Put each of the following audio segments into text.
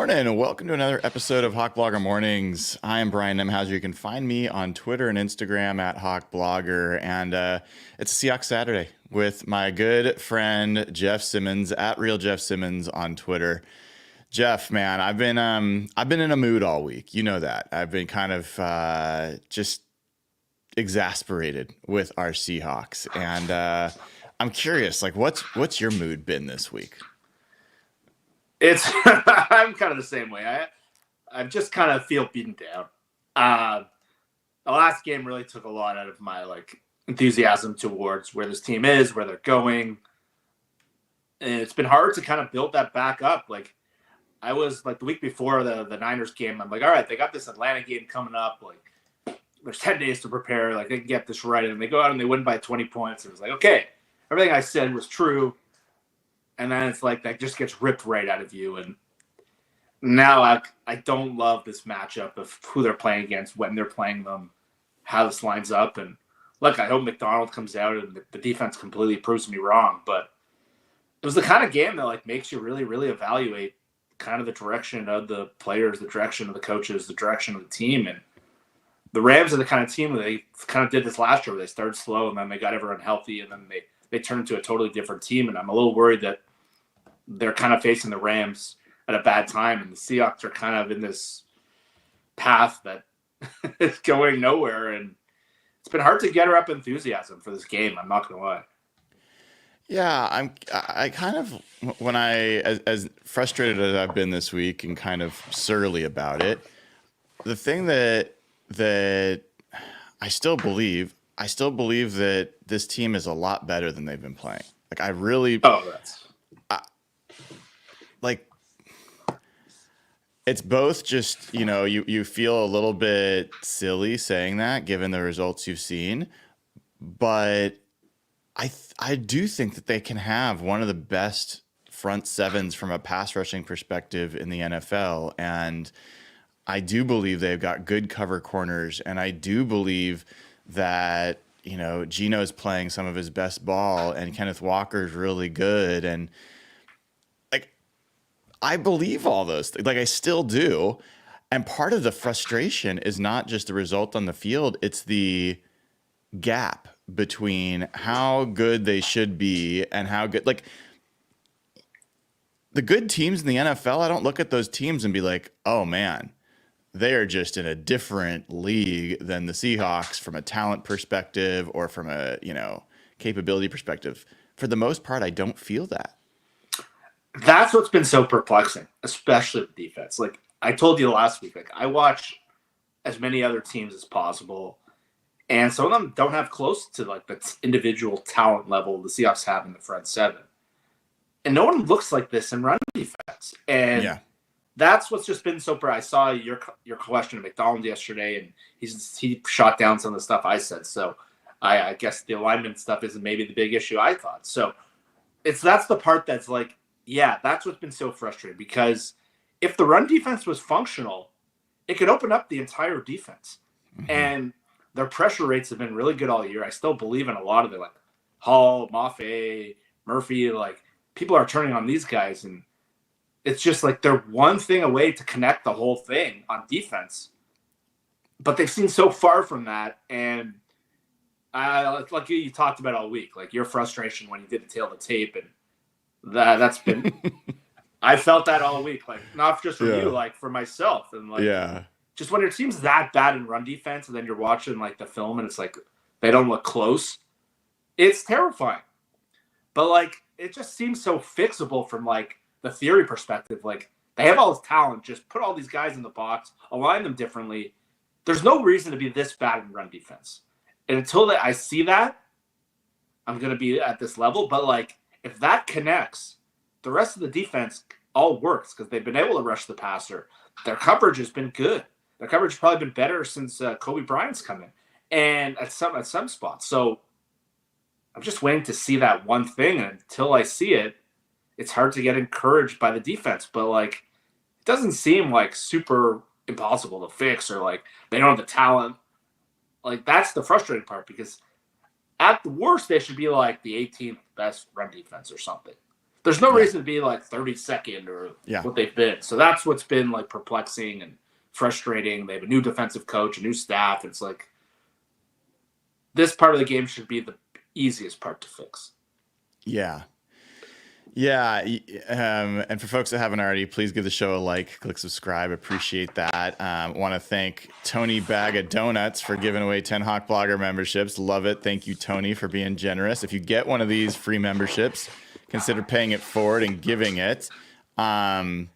morning and welcome to another episode of Hawk Blogger Mornings. I am Brian Nemhauser. You can find me on Twitter and Instagram at Hawk Blogger, and it's a Seahawks Saturday with my good friend Jeff Simmons at Real Jeff Simmons on Twitter. Jeff, man, I've been in a mood all week. You know that. I've been kind of just exasperated with our Seahawks, and I'm curious, like, what's your mood been this week? It's I'm kind of the same way. I just kind of feel beaten down. The last game really took a lot out of my enthusiasm towards where this team is, where they're going, and it's been hard to kind of build that back up. Like I was the week before the Niners game, I'm like, all right, they got this Atlanta game coming up. Like there's 10 days to prepare. Like they can get this right, and they go out and they win by 20 points. It was like, okay, everything I said was true. And then it's like that just gets ripped right out of you. And now I don't love this matchup of who they're playing against, when they're playing them, how this lines up. And look, I hope McDonald comes out and the defense completely proves me wrong. But it was the kind of game that makes you really, really evaluate kind of the direction of the players, the direction of the coaches, the direction of the team. And the Rams are the kind of team that they kind of did this last year where they started slow and then they got everyone healthy and then they turned into a totally different team. And I'm a little worried that they're kind of facing the Rams at a bad time, and the Seahawks are kind of in this path that is going nowhere, and it's been hard to get her up enthusiasm for this game. I'm not going to lie. Yeah, I kind of, when as frustrated as I've been this week and kind of surly about it, the thing that I still believe that this team is a lot better than they've been playing. Like I really, it's both just, you feel a little bit silly saying that given the results you've seen, but I do think that they can have one of the best front sevens from a pass rushing perspective in the NFL. And I do believe they've got good cover corners. And I do believe that, Geno's playing some of his best ball and Kenneth Walker's really good. And I believe all those things. I still do. And part of the frustration is not just the result on the field. It's the gap between how good they should be and how good, the good teams in the NFL, I don't look at those teams and be like, oh man, they are just in a different league than the Seahawks from a talent perspective or from a, capability perspective. For the most part, I don't feel that. That's what's been so perplexing, especially with defense. Like I told you last week, I watch as many other teams as possible, and some of them don't have close to the individual talent level the Seahawks have in the front seven. And no one looks like this in run defense. And that's what's just been so. I saw your question of McDonald yesterday, and he shot down some of the stuff I said. So I guess the alignment stuff isn't maybe the big issue I thought. So that's the part that's that's what's been so frustrating, because if the run defense was functional, it could open up the entire defense. Mm-hmm. And their pressure rates have been really good all year. I still believe in a lot of it, Hall, Mafe, Murphy, people are turning on these guys, and it's just they're one thing away to connect the whole thing on defense. But they've seen so far from that, and like you talked about all week, your frustration when you did the tail of the tape, and that's been I felt that all week, not just from you, for myself, and just when your team's that bad in run defense and then you're watching the film and it's they don't look close, it's terrifying. But it just seems so fixable from the theory perspective. They have all this talent, just put all these guys in the box, align them differently. There's no reason to be this bad in run defense. And until I see that, I'm gonna be at this level. But if that connects, the rest of the defense all works because they've been able to rush the passer. Their coverage has been good. Their coverage has probably been better since Kobe Bryant's come in, and at some spots. So I'm just waiting to see that one thing, and until I see it, it's hard to get encouraged by the defense. But it doesn't seem super impossible to fix, or they don't have the talent. That's the frustrating part, because at the worst they should be the 18th best run defense or something. There's no reason to be like 32nd or Yeah. what they've been. So that's what's been like perplexing and frustrating. They have a new defensive coach, a new staff. It's like this part of the game should be the easiest part to fix. Yeah. Yeah. And for folks that haven't already, please give the show a like, click subscribe. Appreciate that. Want to thank Tony Bag of Donuts for giving away 10 Hawk Blogger memberships. Love it. Thank you, Tony, for being generous. If you get one of these free memberships, consider paying it forward and giving it. And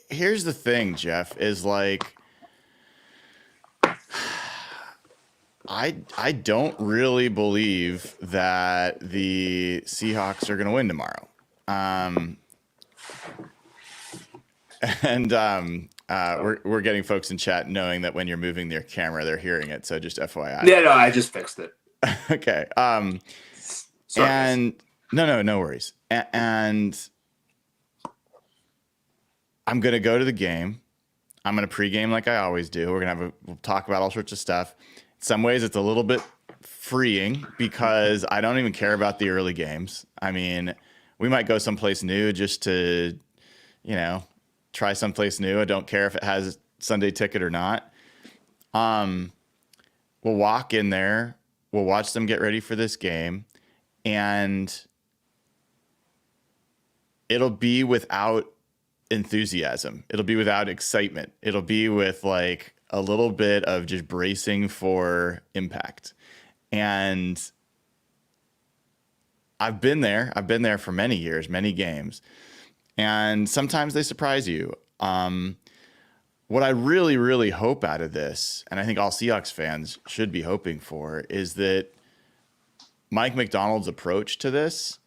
here's the thing, Jeff, is like, I don't really believe that the Seahawks are going to win tomorrow. We're getting folks in chat knowing that when you're moving their camera, they're hearing it. So just FYI. Yeah, no, I just fixed it. Okay. Sorry, and no worries. And I'm going to go to the game. I'm going to pregame like I always do. We'll talk about all sorts of stuff. In some ways, it's a little bit freeing because I don't even care about the early games. I mean, we might go someplace new just to, try someplace new. I don't care if it has Sunday ticket or not. We'll walk in there. We'll watch them get ready for this game. And it'll be without enthusiasm. It'll be without excitement. It'll be with like a little bit of just bracing for impact. And I've been there. I've been there for many years, many games. And sometimes they surprise you. What I really, really hope out of this, and I think all Seahawks fans should be hoping for, is that Mike McDonald's approach to this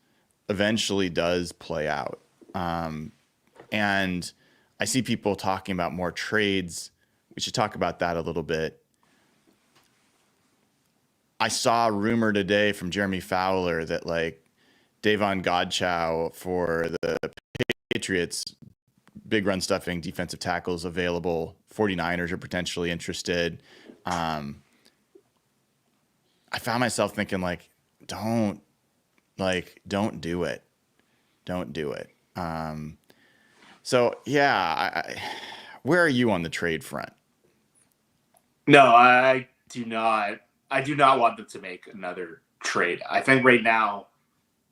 eventually does play out. And I see people talking about more trades. We should talk about that a little bit. I saw a rumor today from Jeremy Fowler that like Davon Godchow for the Patriots, big run stuffing defensive tackles available. 49ers are potentially interested. I found myself thinking like, don't do it. Don't do it. So yeah, where are you on the trade front? No, I do not. I do not want them to make another trade. I think right now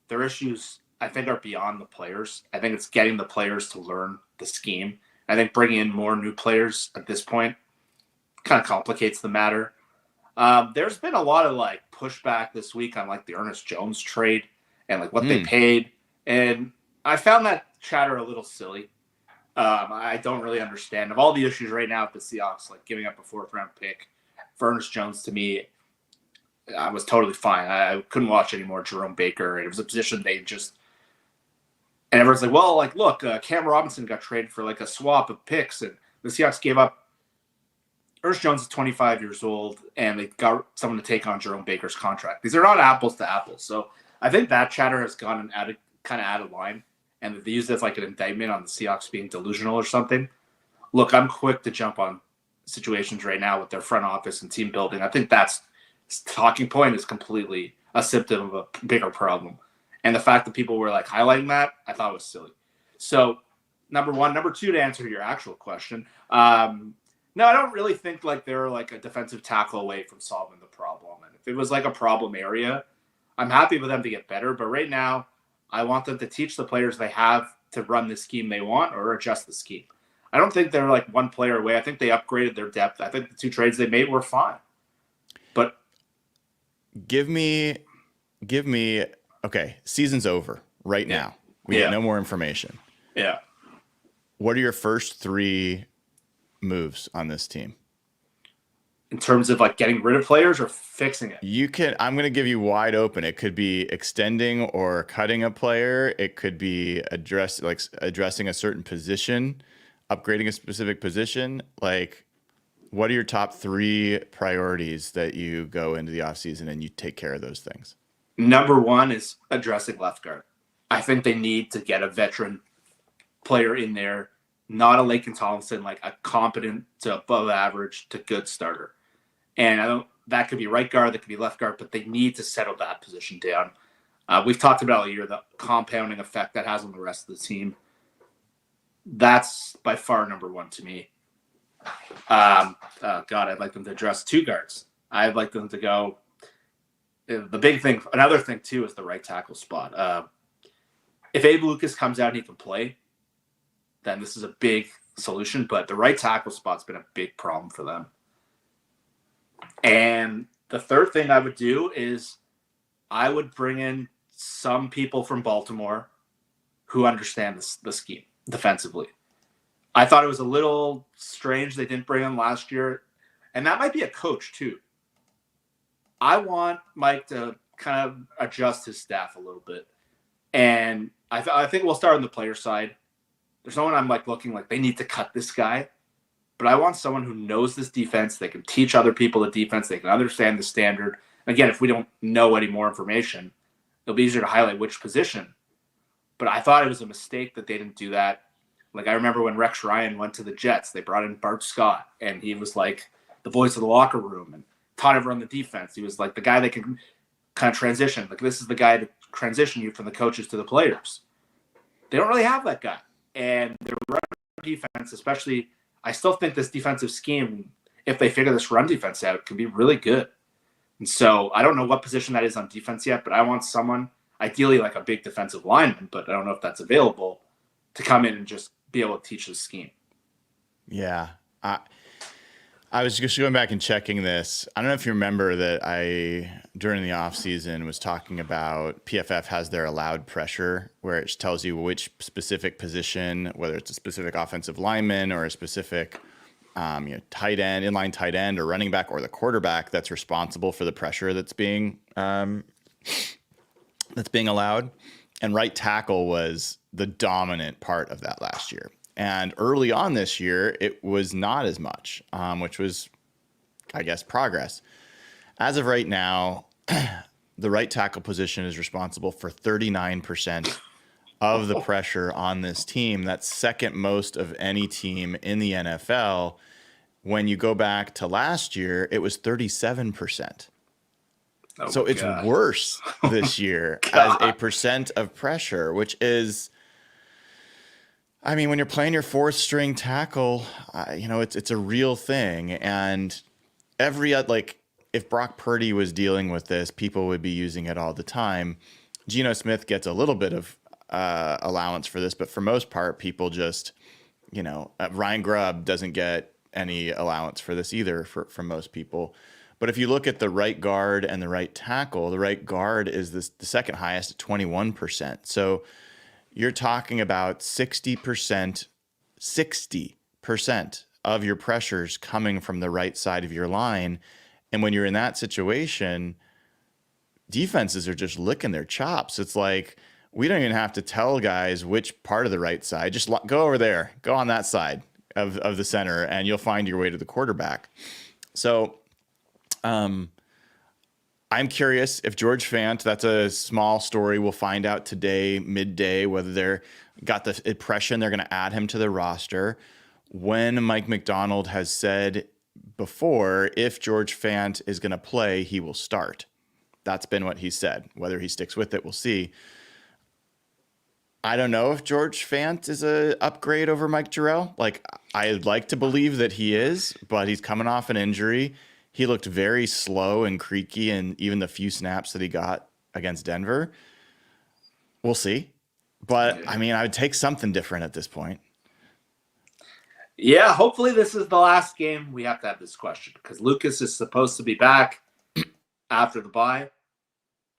their issues, I think, are beyond the players. I think it's getting the players to learn the scheme. I think bringing in more new players at this point kind of complicates the matter. There's been a lot of like pushback this week on like the Ernest Jones trade and like what they paid, and I found that chatter a little silly. I don't really understand of all the issues right now with the Seahawks, like giving up a 4th round pick for Ernest Jones. To me, I was totally fine. I couldn't watch any more Jerome Baker. It was a position they just, and everyone's like, well, like, look, Cam Robinson got traded for like a swap of picks, and the Seahawks gave up. Ernest Jones is 25 years old, and they got someone to take on Jerome Baker's contract. These are not apples to apples. So I think that chatter has gone kind of out of line, and they use it as like an indictment on the Seahawks being delusional or something. Look, I'm quick to jump on situations right now with their front office and team building. I think that's talking point is completely a symptom of a bigger problem. And the fact that people were like highlighting that, I thought was silly. So number one. Number two, to answer your actual question, no, I don't really think like they're like a defensive tackle away from solving the problem. And if it was like a problem area, I'm happy for them to get better. But right now, I want them to teach the players they have to run the scheme they want or adjust the scheme. I don't think they're like one player away. I think they upgraded their depth. I think the 2 trades they made were fine. But give me, okay, season's over right now. We got no more information. Yeah. What are your first 3 moves on this team? In terms of like getting rid of players or fixing it? I'm going to give you wide open. It could be extending or cutting a player. It could be addressing a certain position, upgrading a specific position. Like, what are your top 3 priorities that you go into the offseason and you take care of those things? Number 1 is addressing left guard. I think they need to get a veteran player in there, not a Laken Tomlinson, like a competent to above average to good starter. And that could be right guard, that could be left guard, but they need to settle that position down. We've talked about all year the compounding effect that has on the rest of the team. That's by far number one to me. God, I'd like them to address two guards. I'd like them to go. The big thing, another thing too, is the right tackle spot. If Abe Lucas comes out and he can play, then this is a big solution. But the right tackle spot's been a big problem for them. And the third thing I would do is I would bring in some people from Baltimore who understand the scheme defensively. I thought it was a little strange they didn't bring him last year. And that might be a coach too. I want Mike to kind of adjust his staff a little bit. And I think we'll start on the player side. There's no one I'm looking like they need to cut this guy. But I want someone who knows this defense. They can teach other people the defense. They can understand the standard. Again, if we don't know any more information, it'll be easier to highlight which position. But I thought it was a mistake that they didn't do that. I remember when Rex Ryan went to the Jets, they brought in Bart Scott, and he was like the voice of the locker room and taught everyone the defense. He was like the guy that can kind of transition. This is the guy to transition you from the coaches to the players. They don't really have that guy. And their run defense, especially, I still think this defensive scheme, if they figure this run defense out, can be really good. And so I don't know what position that is on defense yet, but I want someone, ideally like a big defensive lineman, but I don't know if that's available, to come in and just be able to teach the scheme. Yeah. I was just going back and checking this. I don't know if you remember that I, during the offseason, was talking about PFF has their allowed pressure, where it tells you which specific position, whether it's a specific offensive lineman or a specific tight end, inline tight end, or running back, or the quarterback that's responsible for the pressure that's being allowed. And right tackle was the dominant part of that last year. And early on this year, it was not as much, which was, I guess, progress. As of right now, the right tackle position is responsible for 39% of the pressure on this team. That's second most of any team in the NFL. When you go back to last year, it was 37%. So it's worse this year as a percent of pressure, which is, I mean, when you're playing your fourth string tackle, it's a real thing. And if Brock Purdy was dealing with this, people would be using it all the time. Geno Smith gets a little bit of allowance for this, but for most part, people just, Ryan Grubb doesn't get any allowance for this either for most people. But if you look at the right guard and the right tackle, the right guard is the second highest at 21%. So you're talking about 60% of your pressures coming from the right side of your line. And when you're in that situation, defenses are just licking their chops. It's like, we don't even have to tell guys which part of the right side. Just go over there, go on that side of the center, and you'll find your way to the quarterback. So I'm curious if George Fant, that's a small story. We'll find out today, midday, whether they're got the impression they're going to add him to the roster. When Mike McDonald has said before, if George Fant is going to play, he will start. That's been what he said. Whether he sticks with it, we'll see. I don't know if George Fant is an upgrade over Mike Jarrell. I'd like to believe that he is, but he's coming off an injury. He looked very slow and creaky, and even the few snaps that he got against Denver. We'll see. But, I mean, I would take something different at this point. Yeah, hopefully this is the last game we have to have this question, because Lucas is supposed to be back after the bye.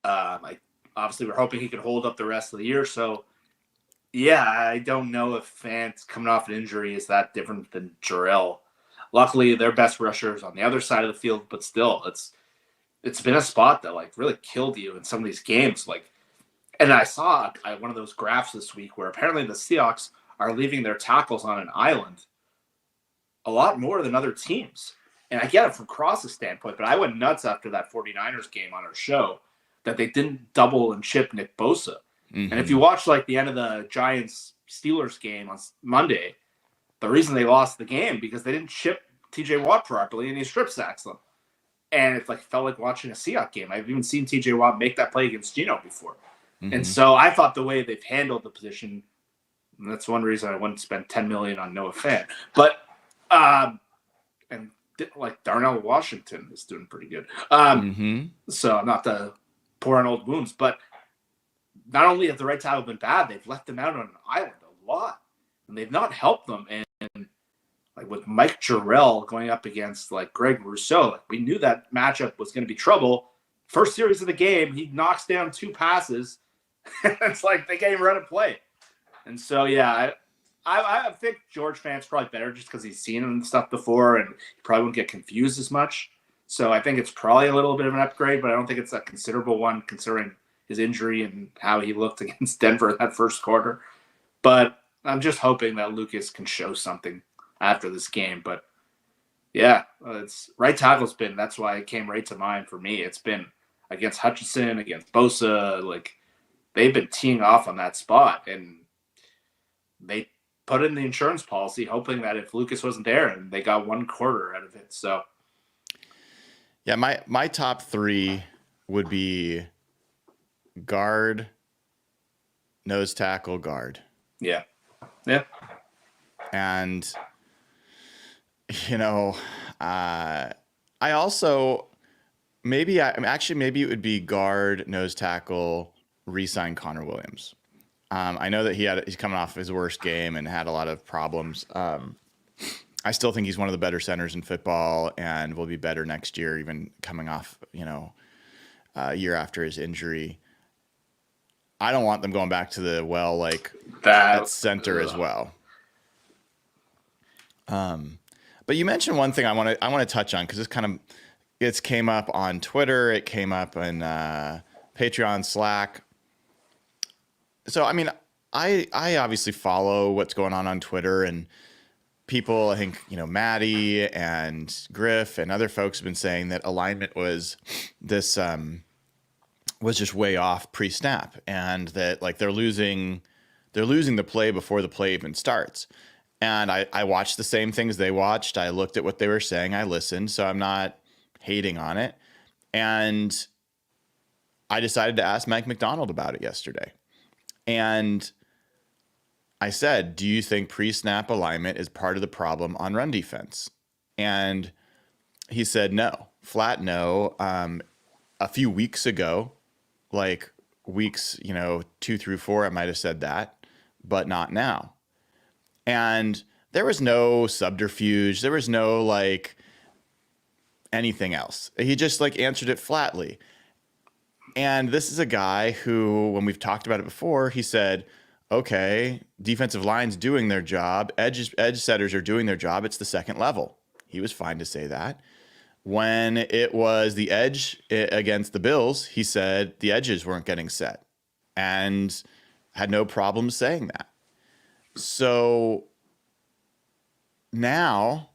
Obviously, we're hoping he can hold up the rest of the year. So, yeah, I don't know if Fant coming off an injury is that different than Jarrell. Luckily, their best rusher is on the other side of the field, but still, it's been a spot that really killed you in some of these games. And I saw one of those graphs this week where apparently the Seahawks are leaving their tackles on an island a lot more than other teams. And I get it from Cross's standpoint, but I went nuts after that 49ers game on our show that they didn't double and chip Nick Bosa. Mm-hmm. And if you watch the end of the Giants-Steelers game on Monday, the reason they lost the game because they didn't chip TJ Watt properly and he strip sacks them. And it felt like watching a Seahawks game. I've even seen TJ Watt make that play against Geno before. And so I thought the way they've handled the position, and that's one reason I wouldn't spend $10 million on Noah Fant. But and like Darnell Washington is doing pretty good. So not to pour on old wounds, but not only have the right tackle been bad, they've left them out on an island a lot, and they've not helped them. And like with Mike Jarrell going up against like Greg Rousseau, like we knew that matchup was going to be trouble. First series of the game, he knocks down 2 passes. It's like they can't even run a play. And so, yeah, I think George Fant's probably better just because he's seen him and stuff before, and he probably won't get confused as much. So I think it's probably a little bit of an upgrade, but I don't think it's a considerable one considering his injury and how he looked against Denver that first quarter. But I'm just hoping that Lucas can show something after this game. But yeah, it's right tackle's been, that's why it came right to mind for me. It's been against Hutchinson, against Bosa, like they've been teeing off on that spot, and they put in the insurance policy hoping that if Lucas wasn't there, and they got 1 quarter out of it. So yeah, my top 3 would be guard, nose tackle, guard. Yeah. And I also maybe it would be guard, nose tackle, re-sign Connor Williams. I know that he's coming off his worst game and had a lot of problems. I still think he's one of the better centers in football and will be better next year, even coming off, a year after his injury. I don't want them going back to that center as well. But you mentioned one thing I want to touch on, because it's came up on Twitter, it came up in Patreon, Slack. So I mean, I obviously follow what's going on Twitter, and people, I think, Maddie and Griff and other folks have been saying that alignment was just way off pre-snap, and that like they're losing the play before the play even starts. And I watched the same things they watched. I looked at what they were saying. I listened, so I'm not hating on it. And I decided to ask Mike McDonald about it yesterday. And I said, do you think pre-snap alignment is part of the problem on run defense? And he said no, flat no. A few weeks ago, like weeks, 2 through 4, I might have said that, but not now. And there was no subterfuge. There was no anything else. He just answered it flatly. And this is a guy who, when we've talked about it before, he said, okay, defensive line's doing their job. Edge setters are doing their job. It's the second level. He was fine to say that. When it was the edge against the Bills, he said the edges weren't getting set and had no problem saying that. So now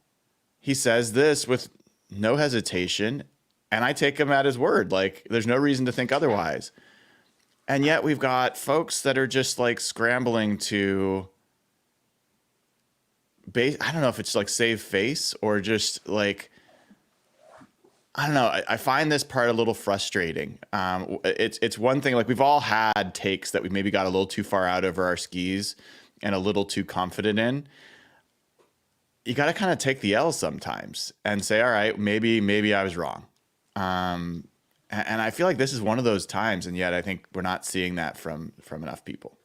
he says this with no hesitation, and I take him at his word. There's no reason to think otherwise. And yet we've got folks that are just scrambling to I don't know if it's save face or just I don't know. I find this part a little frustrating. It's one thing, we've all had takes that we maybe got a little too far out over our skis and a little too confident in. You got to kind of take the L sometimes and say, all right, maybe I was wrong. And I feel like this is one of those times, and yet I think we're not seeing that from enough people.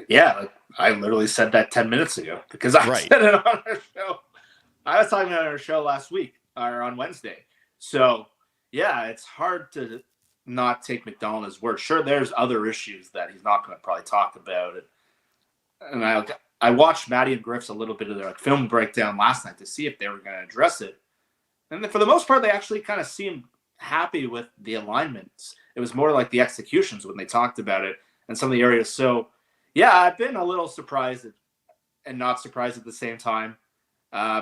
Yeah, I literally said that 10 minutes ago because I said it on our show. I was talking about our show last week or on Wednesday. So, yeah, it's hard to not take McDonald as word. Sure, there's other issues that he's not going to probably talk about. And I watched Maddie and Griff's a little bit of their film breakdown last night to see if they were going to address it. And for the most part, they actually kind of seemed happy with the alignments. It was more like the executions when they talked about it and some of the areas. So, yeah, I've been a little surprised and not surprised at the same time.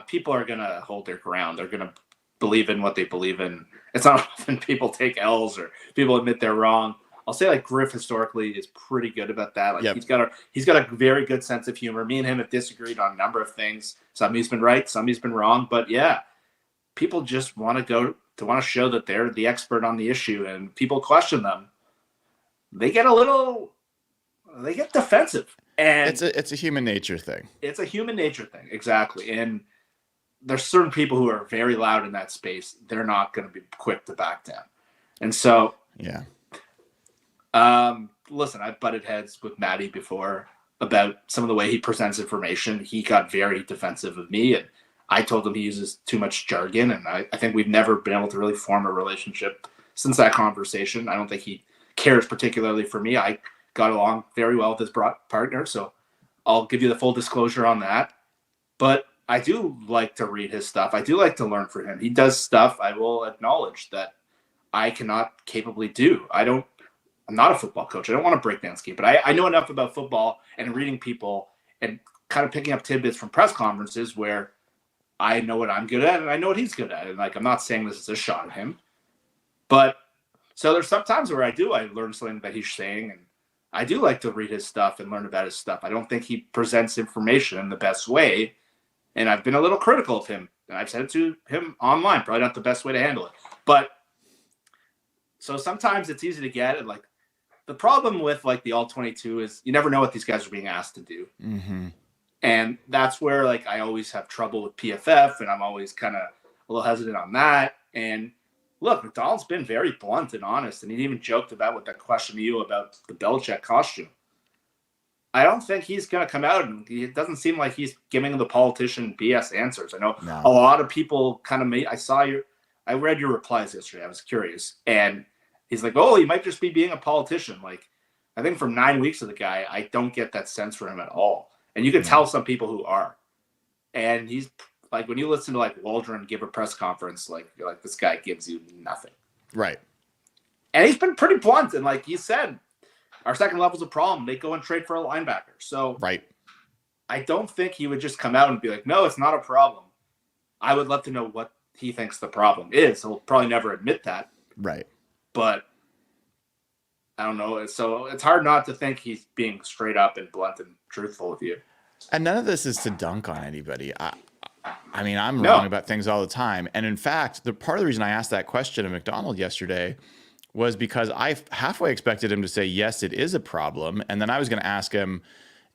People are going to hold their ground. They're going to believe in what they believe in. It's not often people take L's or people admit they're wrong. I'll say Griff historically is pretty good about that. He's got a very good sense of humor. Me and him have disagreed on a number of things. Some he's been right, some he's been wrong. But yeah, people just want to show that they're the expert on the issue, and people question them. They get a little they get defensive. And it's a human nature thing. it's a human nature thing, exactly. And there's certain people who are very loud in that space. They're not going to be quick to back down. And so, Yeah. listen, I've butted heads with Maddie before about some of the way he presents information. He got very defensive of me, and I told him he uses too much jargon, and I think we've never been able to really form a relationship since that conversation. I don't think he cares particularly for me. I got along very well with his partner, so I'll give you the full disclosure on that. But I do like to read his stuff. I do like to learn from him. He does stuff I will acknowledge that I cannot capably do. I'm not a football coach. I don't want to break down scheme, but I know enough about football and reading people and kind of picking up tidbits from press conferences where I know what I'm good at and I know what he's good at. And like, I'm not saying this is a shot at him, but so there's some times where I learn something that he's saying, and I do like to read his stuff and learn about his stuff. I don't think he presents information in the best way. And I've been a little critical of him, and I've said it to him online, probably not the best way to handle it. But so sometimes it's easy to get it. Like, the problem with like the all-22 is you never know what these guys are being asked to do. Mm-hmm. And that's where like I always have trouble with PFF, and I'm always kind of a little hesitant on that. And look, McDonald's been very blunt and honest, and he even joked about with that question to you about the Belichick costume. I don't think he's going to come out, and it doesn't seem like he's giving the politician BS answers. I know a lot of people kind of I read your replies yesterday. I was curious. And he's like, oh, he might just be being a politician. Like, I think from 9 weeks of the guy, I don't get that sense from him at all. And you can tell some people who are. And he's like, when you listen to like Waldron give a press conference, like, you're like, this guy gives you nothing. Right. And he's been pretty blunt. And like he said, our second level's a problem. They go and trade for a linebacker. So right. I don't think he would just come out and be like, no, it's not a problem. I would love to know what he thinks the problem is. He'll probably never admit that. Right. But I don't know. So it's hard not to think he's being straight up and blunt and truthful with you. And none of this is to dunk on anybody. I mean, I'm wrong about things all the time. And in fact, the part of the reason I asked that question of McDonald yesterday was because I halfway expected him to say, yes, it is a problem. And then I was going to ask him,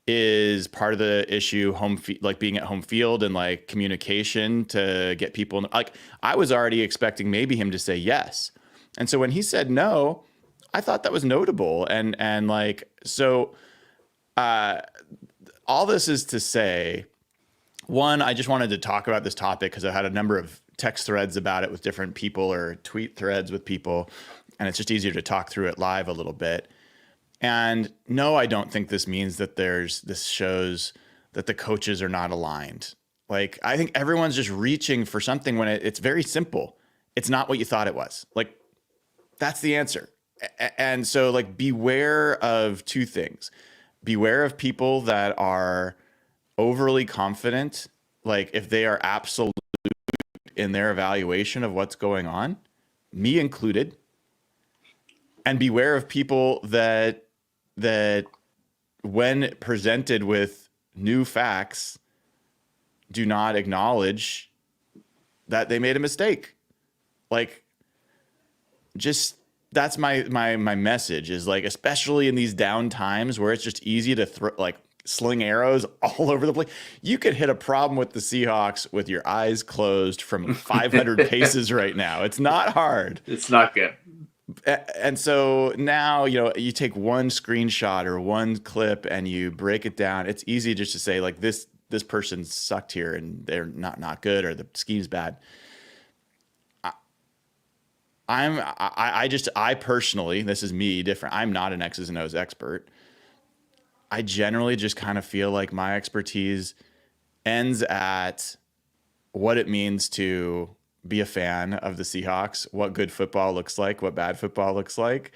is part of the issue like being at home field and like communication to get people like, I was already expecting maybe him to say yes. And so when he said no, I thought that was notable. And like, so all this is to say, one, I just wanted to talk about this topic because I had a number of text threads about it with different people or tweet threads with people. And it's just easier to talk through it live a little bit. And no, I don't think this means that this shows that the coaches are not aligned. Like, I think everyone's just reaching for something when it's very simple. It's not what you thought it was. Like, that's the answer. And so like, beware of two things. Beware of people that are overly confident. Like, if they are absolute in their evaluation of what's going on, me included. And beware of people that when presented with new facts, do not acknowledge that they made a mistake. Like, just that's my message is like, especially in these down times where it's just easy to sling arrows all over the place. You could hit a problem with the Seahawks with your eyes closed from 500 paces right now. It's not hard. It's not good. And so now, you take one screenshot or one clip and you break it down. It's easy just to say like this person sucked here and they're not good or the scheme's bad. I personally, this is me different. I'm not an X's and O's expert. I generally just kind of feel like my expertise ends at what it means to be a fan of the Seahawks, what good football looks like, what bad football looks like.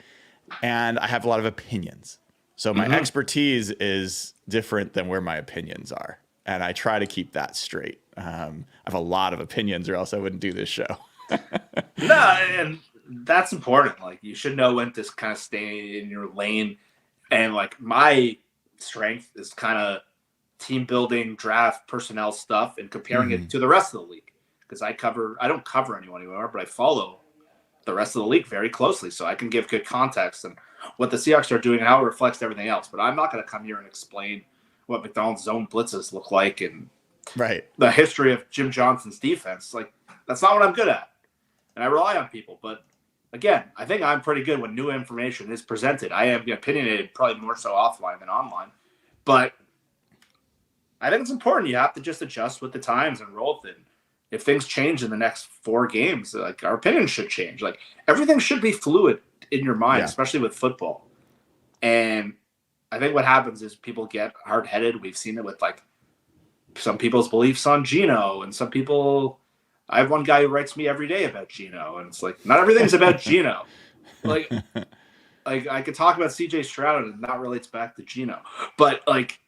And I have a lot of opinions. So my expertise is different than where my opinions are. And I try to keep that straight. I have a lot of opinions or else I wouldn't do this show. No, and that's important. Like, you should know when to kind of stay in your lane. And like, my strength is kind of team building, draft, personnel stuff, and comparing it to the rest of the league. Because I don't cover anyone anymore, but I follow the rest of the league very closely. So I can give good context. And what the Seahawks are doing and how it reflects everything else. But I'm not going to come here and explain what McDonald's zone blitzes look like and Right. the history of Jim Johnson's defense. Like, that's not what I'm good at. And I rely on people. But again, I think I'm pretty good when new information is presented. I am opinionated, probably more so offline than online. But I think it's important. You have to just adjust with the times and roll with it. If things change in the next 4 games, like, our opinions should change. Like, everything should be fluid in your mind, especially with football. And I think what happens is people get hard-headed. We've seen it with, like, some people's beliefs on Geno, and some people. I have one guy who writes me every day about Geno, and it's like, not everything's about Geno. Like I could talk about CJ Stroud and not relates back to Geno, but like,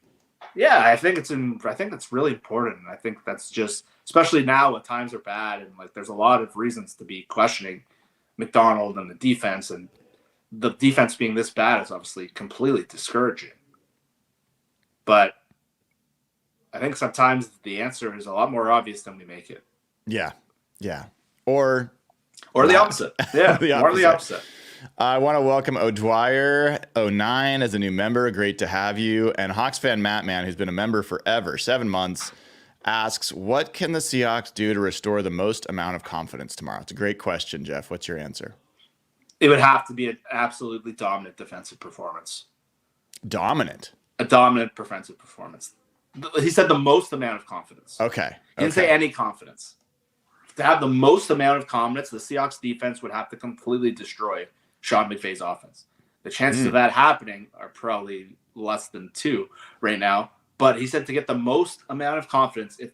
yeah, I think that's really important. And I think that's just, especially now when times are bad and like there's a lot of reasons to be questioning McDonald and the defense, and the defense being this bad is obviously completely discouraging. But I think sometimes the answer is a lot more obvious than we make it. Yeah. Yeah. Or the opposite. Yeah. Or the opposite. I want to welcome O'Dwyer09 as a new member. Great to have you. And Hawks fan Matt Man, who's been a member forever, 7 months, asks, what can the Seahawks do to restore the most amount of confidence tomorrow? It's a great question, Jeff. What's your answer? It would have to be an absolutely dominant defensive performance. Dominant? A dominant defensive performance. He said the most amount of confidence. Okay. He didn't say any confidence. To have the most amount of confidence, the Seahawks defense would have to completely destroy Sean McVay's offense. The chances of that happening are probably less than 2 right now. But he said to get the most amount of confidence, if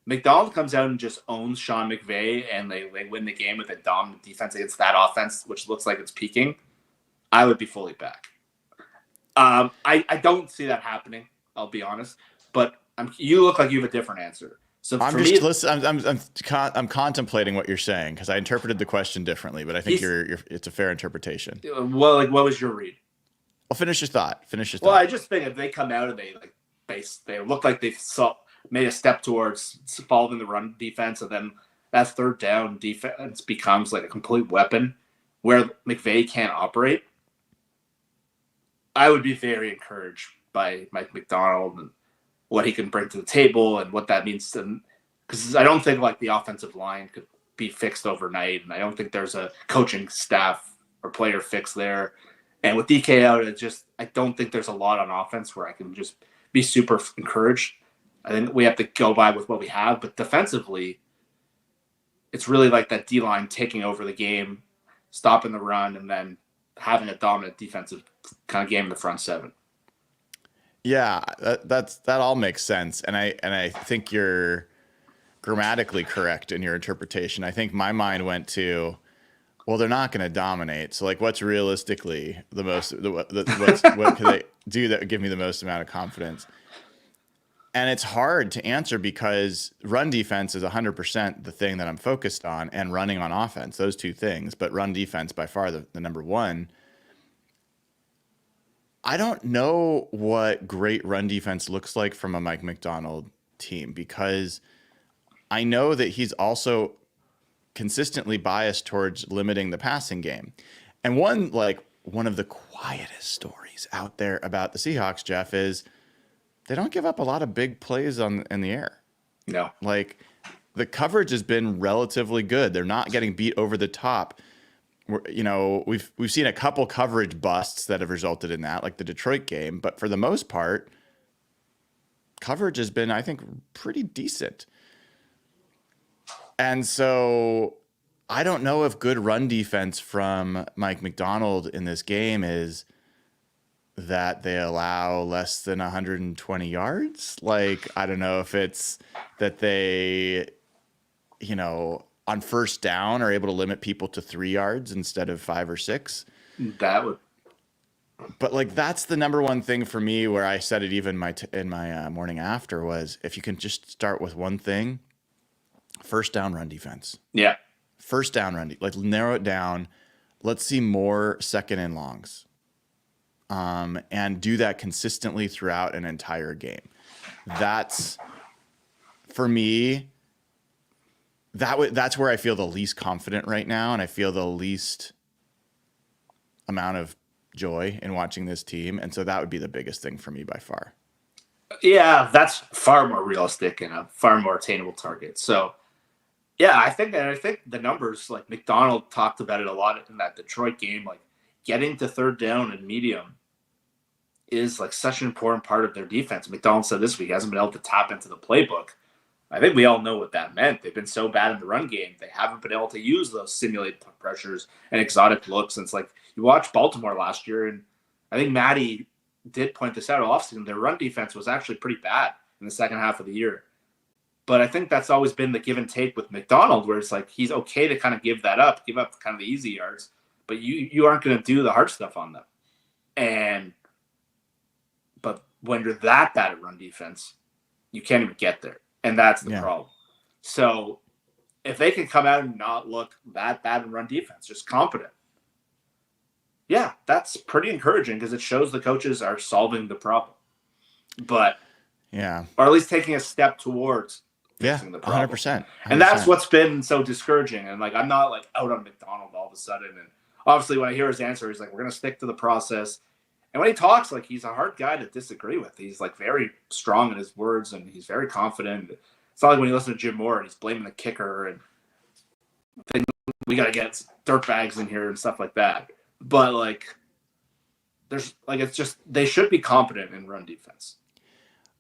McDonald comes out and just owns Sean McVay and they win the game with a dominant defense against that offense, which looks like it's peaking, I would be fully back. I don't see that happening, I'll be honest. But you look like you have a different answer. So I'm just listening. I'm contemplating what you're saying because I interpreted the question differently, but I think it's a fair interpretation. Well, like, what was your read? Well, finish your thought. Well, I just think if they come out and they look like they've made a step towards following the run defense, and then that third down defense becomes like a complete weapon where McVay can't operate, I would be very encouraged by Mike McDonald and what he can bring to the table and what that means to them. Because I don't think like the offensive line could be fixed overnight, and I don't think there's a coaching staff or player fix there. And with DK out, I don't think there's a lot on offense where I can just be super encouraged. I think we have to go by with what we have. But defensively, it's really like that D-line taking over the game, stopping the run, and then having a dominant defensive kind of game in the front 7. Yeah, that all makes sense, and I think you're grammatically correct in your interpretation. I think my mind went to, well, they're not going to dominate, so like, what's realistically the most? What can they do that would give me the most amount of confidence? And it's hard to answer because run defense is 100% the thing that I'm focused on, and running on offense, those 2 things. But run defense by far the number 1. I don't know what great run defense looks like from a Mike McDonald team, because I know that he's also consistently biased towards limiting the passing game. And one of the quietest stories out there about the Seahawks, Jeff, is they don't give up a lot of big plays in the air. No. Like, the coverage has been relatively good. They're not getting beat over the top. We've seen a couple coverage busts that have resulted in that, like the Detroit game, but for the most part, coverage has been, I think, pretty decent. And so I don't know if good run defense from Mike McDonald in this game is that they allow less than 120 yards. Like, I don't know if it's that they, on first down are able to limit people to 3 yards instead of 5 or 6. That would. But like, that's the number one thing for me, where I said it even in my morning after, was if you can just start with one thing, first down run defense. Yeah. First down run, like, narrow it down. Let's see more second and longs. And do that consistently throughout an entire game. That's, for me, that's where I feel the least confident right now, and I feel the least amount of joy in watching this team. And so that would be the biggest thing for me by far. Yeah, that's far more realistic and a far more attainable target. So, yeah, I think the numbers, like McDonald talked about it a lot in that Detroit game, like getting to third down and medium is like such an important part of their defense. McDonald said this week he hasn't been able to tap into the playbook. I think we all know what that meant. They've been so bad in the run game. They haven't been able to use those simulated pressures and exotic looks. And it's like you watched Baltimore last year, and I think Matty did point this out offseason. Their run defense was actually pretty bad in the second half of the year. But I think that's always been the give and take with McDonald, where it's like he's okay to kind of give up kind of the easy yards, but you aren't going to do the hard stuff on them. But when you're that bad at run defense, you can't even get there. And that's the problem. So if they can come out and not look that bad in run defense, just competent, yeah, that's pretty encouraging because it shows the coaches are solving the problem. But or at least taking a step towards fixing the problem. 100%. And that's what's been so discouraging. And like I'm not like out on McDonald all of a sudden. And obviously when I hear his answer, he's like, we're gonna stick to the process. And when he talks, like he's a hard guy to disagree with. He's like very strong in his words and he's very confident. It's not like when you listen to Jim Moore and he's blaming the kicker and we got to get dirtbags in here and stuff like that. But like, there's like, it's just, they should be competent in run defense.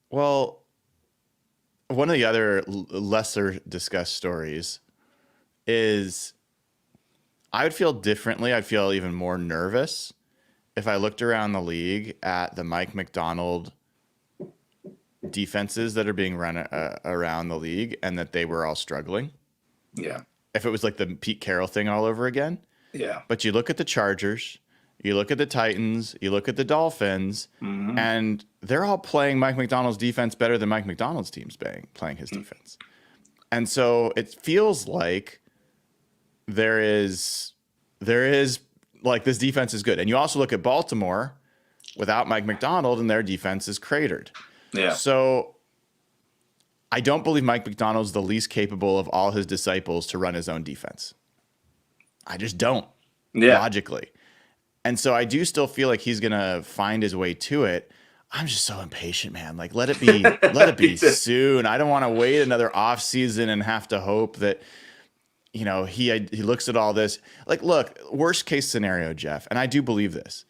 Well, one of the other lesser discussed stories is I would feel differently. I'd feel even more nervous if I looked around the league at the Mike McDonald defenses that are being run around the league and that they were all struggling. Yeah. If it was like the Pete Carroll thing all over again. Yeah. But you look at the Chargers, you look at the Titans, you look at the Dolphins, and they're all playing Mike McDonald's defense better than Mike McDonald's team's playing his defense. And so it feels like there is like this defense is good. And you also look at Baltimore without Mike McDonald and their defense is cratered. Yeah. So I don't believe Mike McDonald's the least capable of all his disciples to run his own defense. I just don't logically. And so I do still feel like he's going to find his way to it. I'm just so impatient, man. Like let it be soon. I don't want to wait another offseason and have to hope that he looks at all this. Like, look, worst case scenario, Jeff, and I do believe this.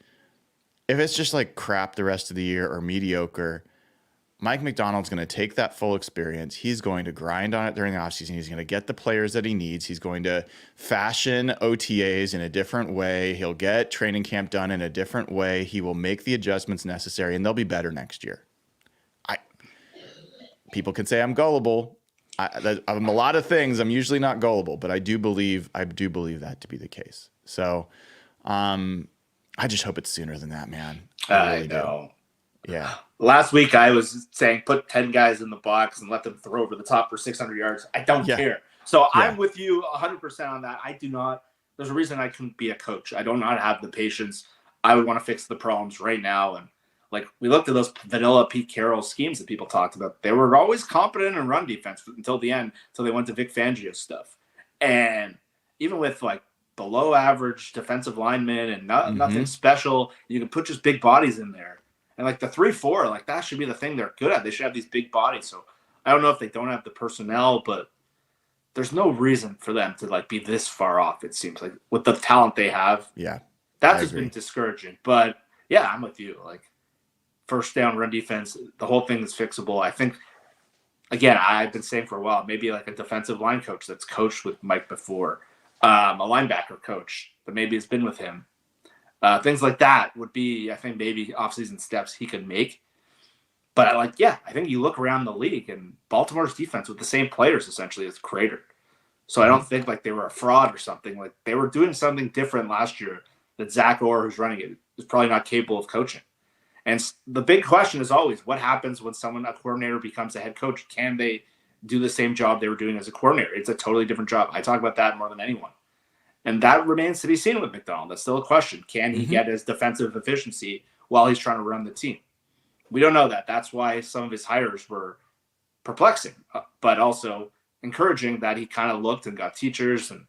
If it's just like crap the rest of the year or mediocre, Mike McDonald's going to take that full experience. He's going to grind on it during the offseason. He's going to get the players that he needs. He's going to fashion OTAs in a different way. He'll get training camp done in a different way. He will make the adjustments necessary, and they'll be better next year. People can say I'm gullible. I'm a lot of things. I'm usually not gullible, but I do believe that to be the case. So I just hope it's sooner than that, man. I really know. Do. Yeah. Last week I was saying put 10 guys in the box and let them throw over the top for 600 yards. I don't care. So I'm with you 100% on that. I do not. There's a reason I couldn't be a coach. I do not have the patience. I would want to fix the problems right now. And like we looked at those vanilla Pete Carroll schemes that people talked about. They were always competent in run defense until the end, until they went to Vic Fangio stuff. And even with like below average defensive linemen and nothing special, you can put just big bodies in there. And like the 3-4, like that should be the thing they're good at. They should have these big bodies. So I don't know if they don't have the personnel, but there's no reason for them to like be this far off. It seems like with the talent they have. Yeah, that's just been discouraging. But yeah, I'm with you. Like first down run defense, the whole thing is fixable. I think again, I've been saying for a while, maybe like a defensive line coach that's coached with Mike before, a linebacker coach that maybe has been with him. Things like that would be, I think, maybe offseason steps he could make. But I think you look around the league and Baltimore's defense with the same players essentially is cratered. So I don't think like they were a fraud or something. Like they were doing something different last year that Zach Orr, who's running it, is probably not capable of coaching. And the big question is always what happens when a coordinator becomes a head coach? Can they do the same job they were doing as a coordinator? It's a totally different job. I talk about that more than anyone. And that remains to be seen with McDonald. That's still a question. Can he get his defensive efficiency while he's trying to run the team? We don't know that. That's why some of his hires were perplexing, but also encouraging that he kind of looked and got teachers. And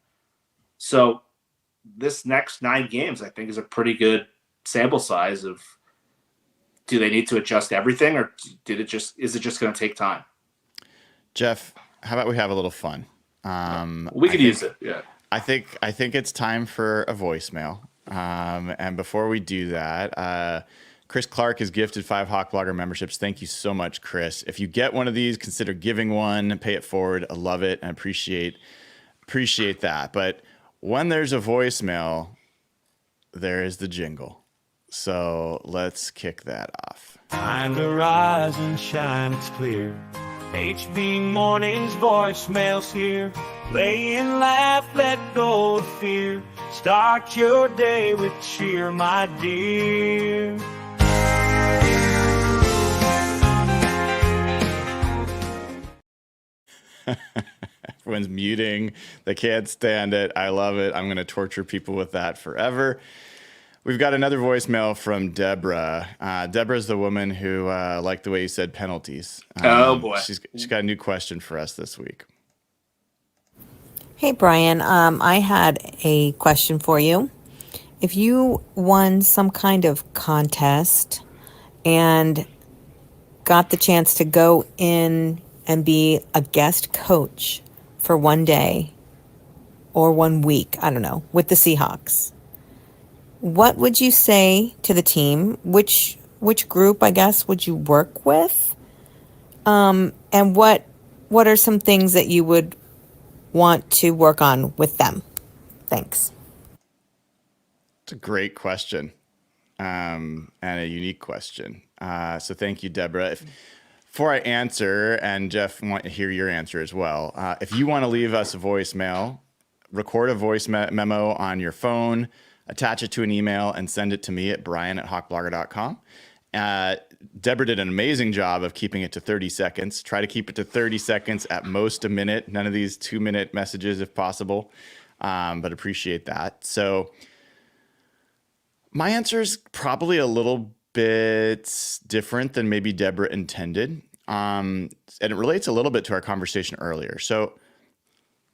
so this next 9 games, I think, is a pretty good sample size of do they need to adjust everything, or is it just going to take time? Jeff, how about we have a little fun? We could use it. Yeah. I think it's time for a voicemail. And before we do that, Chris Clark has gifted 5 Hawk Blogger memberships. Thank you so much, Chris. If you get one of these, consider giving one, pay it forward. I love it and appreciate that. But when there's a voicemail, there is the jingle. So let's kick that off. Time to rise and shine, it's clear. HB Mornings voicemails here. Play and laugh, let go of fear. Start your day with cheer, my dear. Everyone's muting. They can't stand it. I love it. I'm going to torture people with that forever. We've got another voicemail from Deborah. Deborah's the woman who liked the way you said penalties. Oh, boy. She's got a new question for us this week. Hey, Brian. I had a question for you. If you won some kind of contest and got the chance to go in and be a guest coach for one day or 1 week, I don't know, with the Seahawks, what would you say to the team? Which group, I guess, would you work with? And what are some things that you would want to work on with them? Thanks. It's a great question, and a unique question. So thank you, Deborah. Before I answer, and Jeff, I want to hear your answer as well. If you want to leave us a voicemail, record a voice memo on your phone, attach it to an email, and send it to me at brian@hawkblogger.com. Deborah did an amazing job of keeping it to 30 seconds. Try to keep it to 30 seconds, at most a minute. None of these 2-minute messages if possible, but appreciate that. So my answer is probably a little bit different than maybe Deborah intended. And it relates a little bit to our conversation earlier. So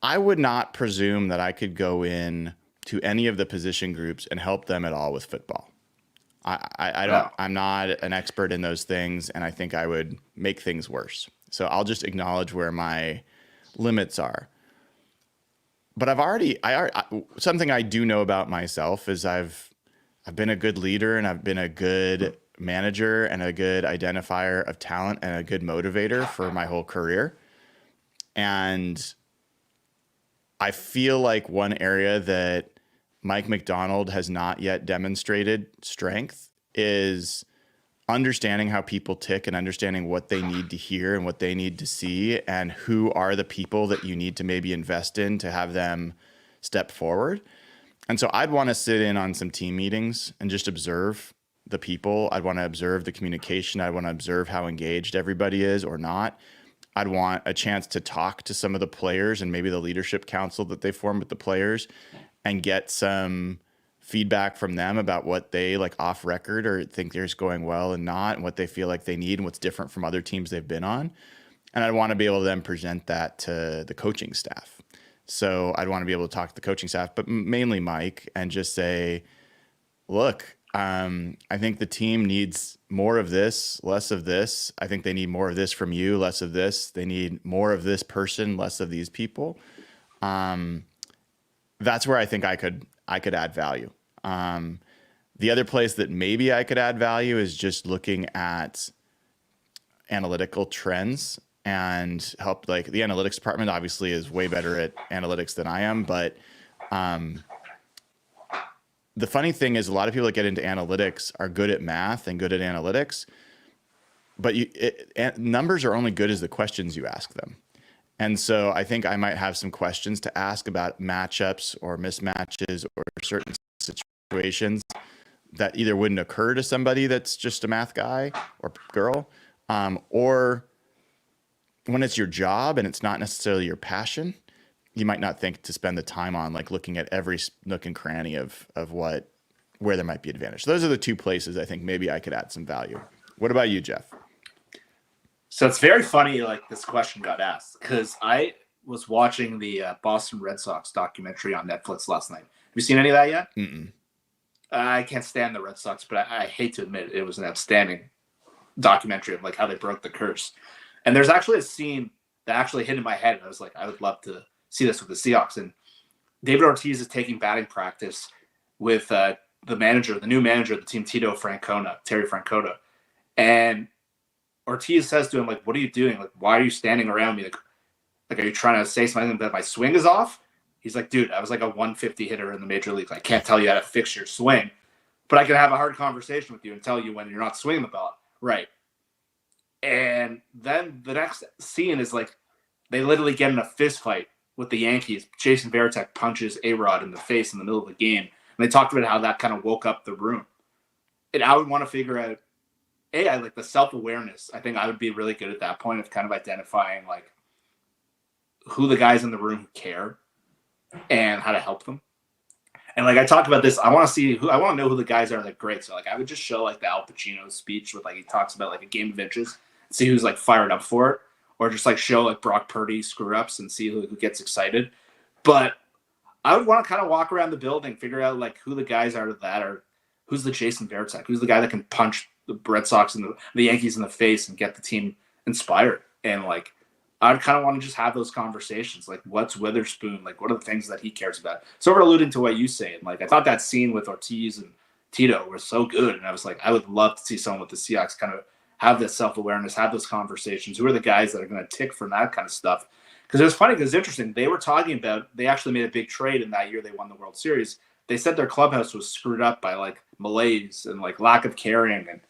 I would not presume that I could go in to any of the position groups and help them at all with football. I'm not an expert in those things, and I think I would make things worse. So I'll just acknowledge where my limits are. But something I do know about myself is I've been a good leader, and I've been a good manager and a good identifier of talent and a good motivator for my whole career. And I feel like one area that Mike McDonald has not yet demonstrated strength is understanding how people tick and understanding what they need to hear and what they need to see, and who are the people that you need to maybe invest in to have them step forward. And so I'd want to sit in on some team meetings and just observe the people. I'd want to observe the communication. I'd want to observe how engaged everybody is or not. I'd want a chance to talk to some of the players and maybe the leadership council that they form with the players, and get some feedback from them about what they like off record or think is going well and not, and what they feel like they need and what's different from other teams they've been on. And I'd want to be able to then present that to the coaching staff. So I'd want to be able to talk to the coaching staff, but mainly Mike, and just say, look, I think the team needs more of this, less of this. I think they need more of this from you, less of this. They need more of this person, less of these people. That's where I think I could add value. The other place that maybe I could add value is just looking at analytical trends and help. Like, the analytics department obviously is way better at analytics than I am, but the funny thing is a lot of people that get into analytics are good at math and good at analytics, but numbers are only good as the questions you ask them. And so I think I might have some questions to ask about matchups or mismatches or certain situations that either wouldn't occur to somebody that's just a math guy or girl, or when it's your job and it's not necessarily your passion, you might not think to spend the time on, like, looking at every nook and cranny of where there might be advantage. Those are the two places I think maybe I could add some value. What about you, Jeff? So it's very funny, like, this question got asked, because I was watching the Boston Red Sox documentary on Netflix last night. Have you seen any of that yet? Mm-mm. I can't stand the Red Sox, but I hate to admit it was an outstanding documentary of like how they broke the curse. And there's actually a scene that actually hit in my head, and I was like, I would love to see this with the Seahawks. And David Ortiz is taking batting practice with the manager, the new manager of the team, Terry Francona. And Ortiz says to him, like, what are you doing? Like, why are you standing around me? Like, are you trying to say something that my swing is off? He's like, dude, I was like a 150 hitter in the major leagues. I can't tell you how to fix your swing, but I can have a hard conversation with you and tell you when you're not swinging the ball right. And then the next scene is like, they literally get in a fist fight with the Yankees. Jason Varitek punches A-Rod in the face in the middle of the game. And they talked about how that kind of woke up the room. And I would want to figure out, I like the self-awareness. I think I would be really good at that point of kind of identifying like who the guys in the room care and how to help them. And like I talked about this, I want to know who the guys are. Like, great. So like I would just show like the Al Pacino speech with like he talks about like a game of inches, see who's like fired up for it, or just like show like Brock Purdy screw ups and see who gets excited. But I would want to kind of walk around the building, figure out like who the guys are that are, who's the Jason Varitek, who's the guy that can punch the Red Sox and the Yankees in the face and get the team inspired. And like I'd kind of want to just have those conversations. Like, what's Witherspoon? Like, what are the things that he cares about? Sort of alluding to what you say. And like, I thought that scene with Ortiz and Tito was so good. And I was like, I would love to see someone with the Seahawks kind of have this self-awareness, have those conversations. Who are the guys that are going to tick from that kind of stuff? Because it was funny, because it's interesting. They were talking about, they actually made a big trade in that year they won the World Series. They said their clubhouse was screwed up by like malaise and like lack of caring. And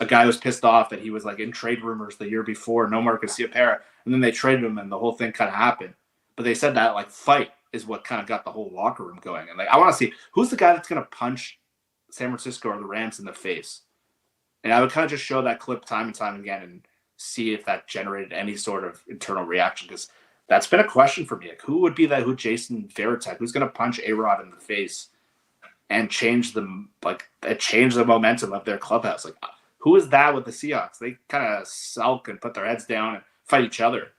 a guy was pissed off that he was like in trade rumors the year before, no Marcus Ciapera. And then they traded him and the whole thing kind of happened. But they said that like fight is what kind of got the whole locker room going. And like, I want to see who's the guy that's going to punch San Francisco or the Rams in the face. And I would kind of just show that clip time and time again and see if that generated any sort of internal reaction. Because that's been a question for me. Like, who would be that? Who Jason Varitek? Who's going to punch A-Rod in the face and change the momentum of their clubhouse? Like, who is that with the Seahawks? They kind of sulk and put their heads down and fight each other.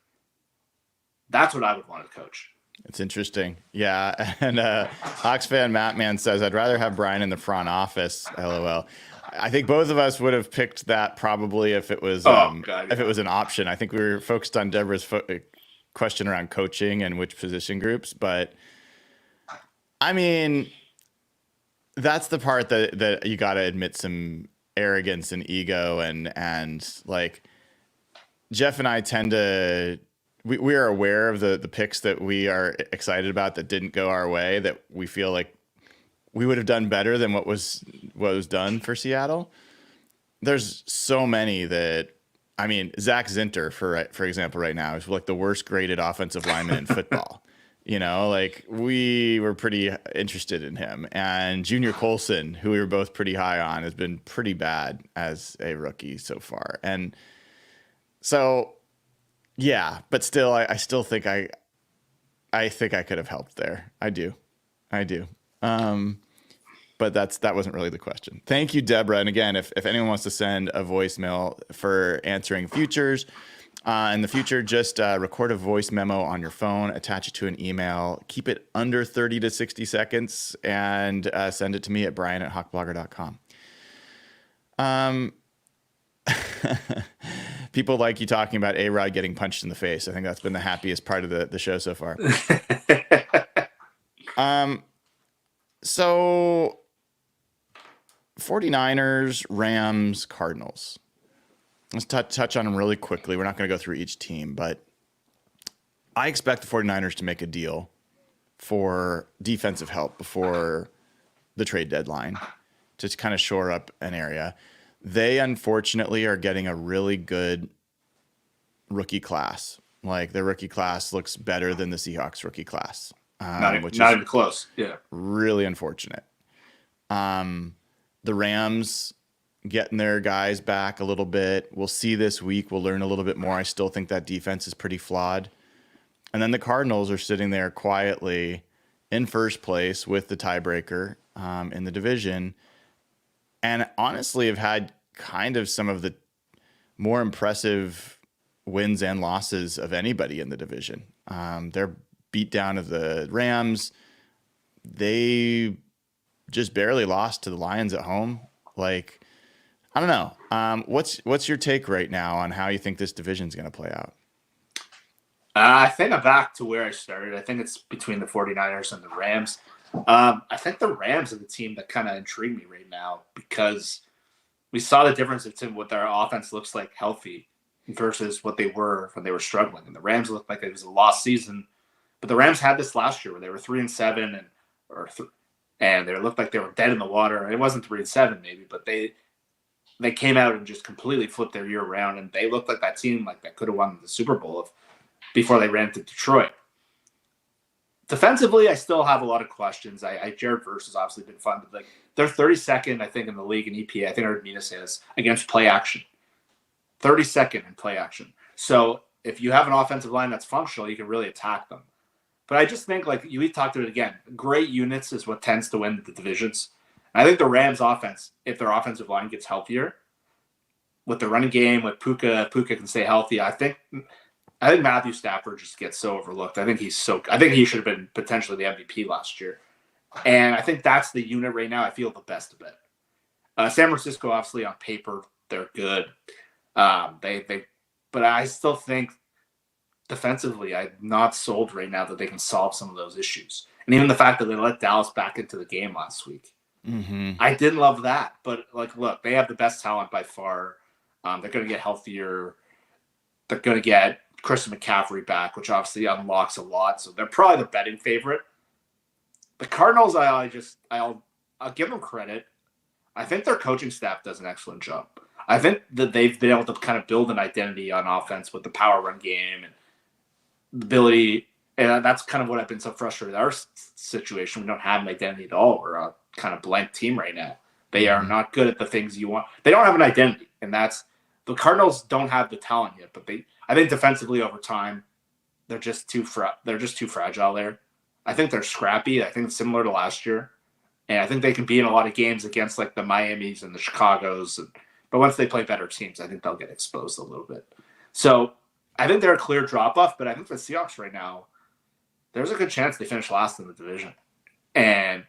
That's what I would want to coach. It's interesting. Yeah. And Hawks fan Matt Man says, I'd rather have Brian in the front office. LOL. I think both of us would have picked that probably if it was if it was an option. I think we were focused on Deborah's question around coaching and which position groups. But I mean, that's the part that you got to admit some arrogance and ego and like Jeff and I tend to we are aware of the picks that we are excited about that didn't go our way, that we feel like we would have done better than what was done for Seattle. There's so many that, I mean, Zach Zinter, for example, right now is like the worst graded offensive lineman in football. You know, like we were pretty interested in him. And Junior Colson, who we were both pretty high on, has been pretty bad as a rookie so far. And so, yeah, but still, I still think I think I could have helped there. I do. But that wasn't really the question. Thank you, Deborah. And again, if anyone wants to send a voicemail for answering futures in the future, just record a voice memo on your phone, attach it to an email, keep it under 30 to 60 seconds, and send it to me at brian@hawkblogger.com. People like you talking about A-Rod getting punched in the face. I think that's been the happiest part of the show so far. So 49ers, Rams, Cardinals. Let's touch on them really quickly. We're not going to go through each team, but I expect the 49ers to make a deal for defensive help before the trade deadline to kind of shore up an area. They unfortunately are getting a really good rookie class. Like their rookie class looks better than the Seahawks rookie class. Which not even close. Yeah. Really unfortunate. The Rams getting their guys back a little bit. We'll see this week. We'll learn a little bit more. I still think that defense is pretty flawed. And then the Cardinals are sitting there quietly in first place with the tiebreaker in the division. And honestly have had kind of some of the more impressive wins and losses of anybody in the division. They're beat down of the Rams. They just barely lost to the Lions at home. Like, I don't know. What's your take right now on how you think this division is going to play out? I think I'm back to where I started. I think it's between the 49ers and the Rams. I think the Rams are the team that kind of intrigue me right now because we saw the difference between what their offense looks like healthy versus what they were when they were struggling. And the Rams looked like it was a lost season, but the Rams had this last year where they were 3-7 and they looked like they were dead in the water. It wasn't 3-7 maybe, but they came out and just completely flipped their year around, and they looked like that team like that could have won the Super Bowl before they ran to Detroit. Defensively, I still have a lot of questions. Jared Verse has obviously been fun, but like they're 32nd, I think, in the league in EPA. I think I heard Mina say this against play action. 32nd in play action. So if you have an offensive line that's functional, you can really attack them. But I just think, like we talked about it again, great units is what tends to win the divisions. And I think the Rams' offense, if their offensive line gets healthier, with the running game, with Puka can stay healthy. I think Matthew Stafford just gets so overlooked. I think he should have been potentially the MVP last year. And I think that's the unit right now I feel the best about. San Francisco, obviously, on paper, they're good. But I still think defensively, I'm not sold right now that they can solve some of those issues. And even the fact that they let Dallas back into the game last week. Mm-hmm. I didn't love that. But, like, look, they have the best talent by far. They're going to get healthier. They're going to get Christian McCaffrey back, which obviously unlocks a lot. So they're probably the betting favorite. The Cardinals, I'll give them credit. I think their coaching staff does an excellent job. I think that they've been able to kind of build an identity on offense with the power run game and the ability. And that's kind of what I've been so frustrated with our situation. We don't have an identity at all. We're a kind of blank team right now. They are not good at the things you want. They don't have an identity, and that's the Cardinals don't have the talent yet. But I think defensively over time, they're just too fragile there. I think they're scrappy. I think it's similar to last year, and I think they can be in a lot of games against like the Miamis and the Chicagos. But once they play better teams, I think they'll get exposed a little bit. So I think they're a clear drop off. But I think the Seahawks right now, there's a good chance they finish last in the division. And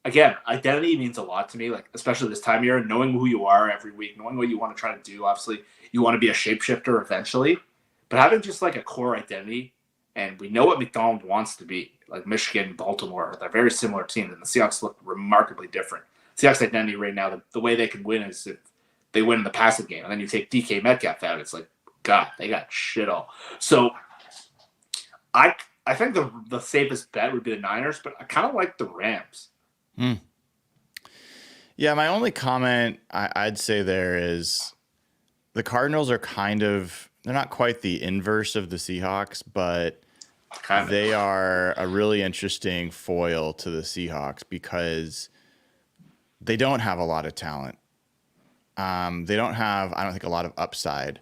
again, identity means a lot to me, like especially this time of year, knowing who you are every week, knowing what you want to try to do. Obviously, you want to be a shapeshifter eventually, but having just like a core identity, and we know what McDonald wants to be. Like Michigan, Baltimore, they're very similar teams, and the Seahawks look remarkably different. Seahawks identity right now, the way they can win is if they win in the passing game, and then you take DK Metcalf out, it's like, God, they got shit all. So I think the safest bet would be the Niners, but I kind of like the Rams. Yeah, my only comment I'd say there is the Cardinals are they're not quite the inverse of the Seahawks, but they are a really interesting foil to the Seahawks because they don't have a lot of talent. They don't have, I don't think, a lot of upside.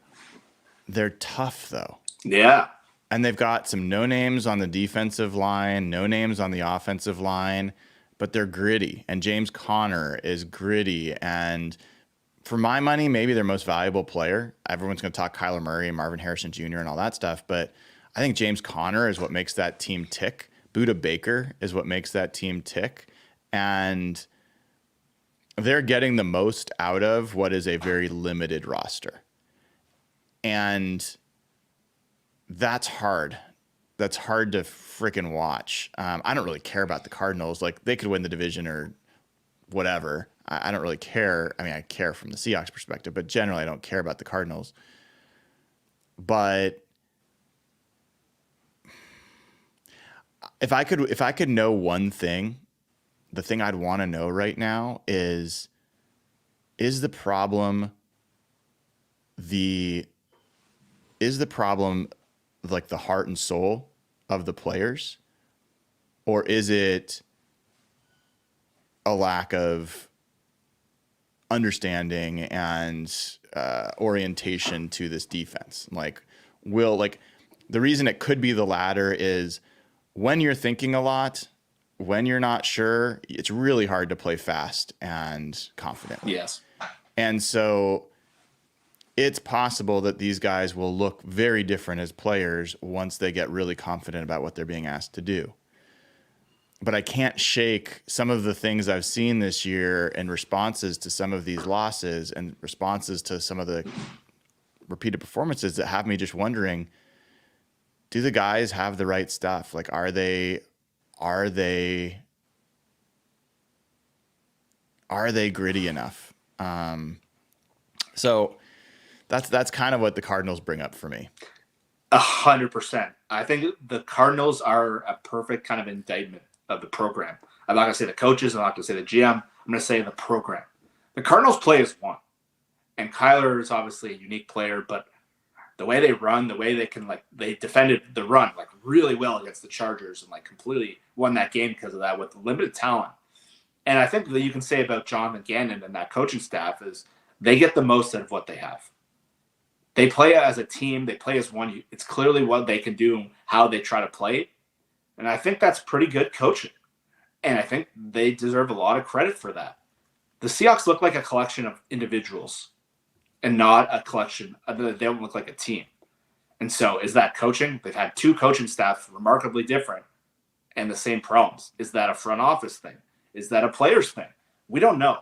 They're tough, though. Yeah. And they've got some no names on the defensive line, no names on the offensive line, but they're gritty. And James Conner is gritty. And for my money, maybe their most valuable player. Everyone's going to talk Kyler Murray and Marvin Harrison Jr. and all that stuff, but I think James Conner is what makes that team tick. Budda Baker is what makes that team tick. And they're getting the most out of what is a very limited roster. And that's hard. That's hard to freaking watch. I don't really care about the Cardinals. Like, they could win the division or whatever. I don't really care. I mean, I care from the Seahawks perspective, but generally I don't care about the Cardinals. But if I could know one thing, the thing I'd want to know right now is the problem like the heart and soul of the players, or is it a lack of understanding and orientation to this defense? Like, the reason it could be the latter is when you're thinking a lot, when you're not sure, it's really hard to play fast and confidently. Yes. And so it's possible that these guys will look very different as players once they get really confident about what they're being asked to do. but I can't shake some of the things I've seen this year in responses to some of these losses and responses to some of the repeated performances that have me just wondering, do the guys have the right stuff? Like, are they gritty enough? So that's kind of what the Cardinals bring up for me. 100%. I think the Cardinals are a perfect kind of indictment of the program. I'm not going to say the coaches. I'm not going to say the GM. I'm going to say the program. The Cardinals play as one. And Kyler is obviously a unique player, but the way they run, the way they can, like, they defended the run, like, really well against the Chargers and, like, completely won that game because of that with limited talent. And I think that you can say about Jonathan Gannon and that coaching staff is they get the most out of what they have. They play as a team. They play as one. It's clearly what they can do and how they try to play it. And I think that's pretty good coaching. And I think they deserve a lot of credit for that. The Seahawks look like a collection of individuals and not a collection. They don't look like a team. And so is that coaching? They've had two coaching staffs remarkably different and the same problems. Is that a front office thing? Is that a players thing? We don't know.